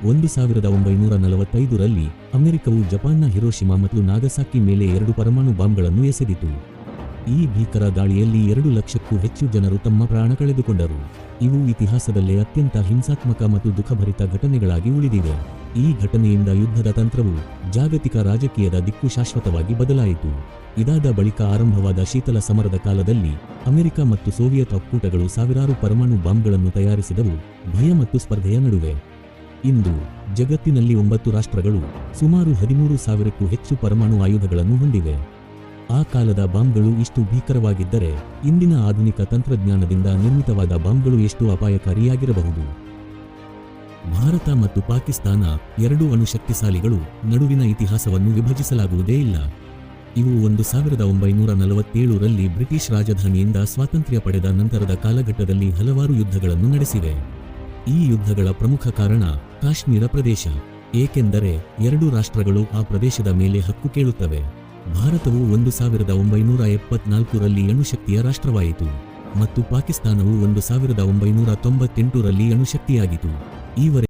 1945ರಲ್ಲಿ ಅಮೆರಿಕವು ಜಪಾನ್ನ ಹಿರೋಶಿಮಾ ಮತ್ತು ನಾಗಸಾಕಿ ಮೇಲೆ 2 ಪರಮಾಣು ಬಾಂಬ್ಗಳನ್ನು ಎಸೆದಿತು. ಈ ಭೀಕರ ದಾಳಿಯಲ್ಲಿ 2 ಲಕ್ಷಕ್ಕೂ ಹೆಚ್ಚು ಜನರು ತಮ್ಮ ಪ್ರಾಣ ಕಳೆದುಕೊಂಡರು. ಇವು ಇತಿಹಾಸದಲ್ಲೇ ಅತ್ಯಂತ ಹಿಂಸಾತ್ಮಕ ಮತ್ತು ದುಃಖಭರಿತ ಘಟನೆಗಳಾಗಿ ಉಳಿದಿವೆ. ಈ ಘಟನೆಯಿಂದ ಯುದ್ಧದ ತಂತ್ರವು ಜಾಗತಿಕ ರಾಜಕೀಯದ ದಿಕ್ಕು ಶಾಶ್ವತವಾಗಿ ಬದಲಾಯಿತು. ಇದಾದ ಬಳಿಕ ಆರಂಭವಾದ ಶೀತಲ ಸಮರದ ಕಾಲದಲ್ಲಿ ಅಮೆರಿಕ ಮತ್ತು ಸೋವಿಯತ್ ಒಕ್ಕೂಟಗಳು ಸಾವಿರಾರು ಪರಮಾಣು ಬಾಂಬ್ಗಳನ್ನು ತಯಾರಿಸಿದವು, ಭಯ ಮತ್ತು ಸ್ಪರ್ಧೆಯ ನಡುವೆ. ಇಂದು ಜಗತ್ತಿನಲ್ಲಿ 9 ರಾಷ್ಟ್ರಗಳು ಸುಮಾರು 13,000ಕ್ಕೂ ಹೆಚ್ಚು ಪರಮಾಣು ಆಯುಧಗಳನ್ನು ಹೊಂದಿವೆ. ಆ ಕಾಲದ ಬಾಂಬ್ಗಳು ಇಷ್ಟು ಭೀಕರವಾಗಿದ್ದರೆ ಇಂದಿನ ಆಧುನಿಕ ತಂತ್ರಜ್ಞಾನದಿಂದ ನಿರ್ಮಿತವಾದ ಬಾಂಬ್ಗಳು ಎಷ್ಟು ಅಪಾಯಕಾರಿಯಾಗಿರಬಹುದು. ಭಾರತ ಮತ್ತು ಪಾಕಿಸ್ತಾನ 2 ಅಣುಶಕ್ತಿಶಾಲಿಗಳು ನಡುವಿನ ಇತಿಹಾಸವನ್ನು ವಿಭಜಿಸಲಾಗುವುದೇ ಇಲ್ಲ. ಇವು 1947ರಲ್ಲಿ ಬ್ರಿಟಿಷ್ ರಾಜಧಾನಿಯಿಂದ ಸ್ವಾತಂತ್ರ್ಯ ಪಡೆದ ನಂತರದ ಕಾಲಘಟ್ಟದಲ್ಲಿ ಹಲವಾರು ಯುದ್ಧಗಳನ್ನು ನಡೆಸಿವೆ. ಈ ಯುದ್ಧಗಳ ಪ್ರಮುಖ ಕಾರಣ ಕಾಶ್ಮೀರ ಪ್ರದೇಶ, ಏಕೆಂದರೆ 2 ರಾಷ್ಟ್ರಗಳು ಆ ಪ್ರದೇಶದ ಮೇಲೆ ಹಕ್ಕು ಕೇಳುತ್ತವೆ. ಭಾರತವು 1974ರಲ್ಲಿ ಅಣುಶಕ್ತಿಯ ರಾಷ್ಟ್ರವಾಯಿತು ಮತ್ತು ಪಾಕಿಸ್ತಾನವು 1998ರಲ್ಲಿ ಅಣುಶಕ್ತಿಯಾಗಿತು. ಈವರೆಗೆ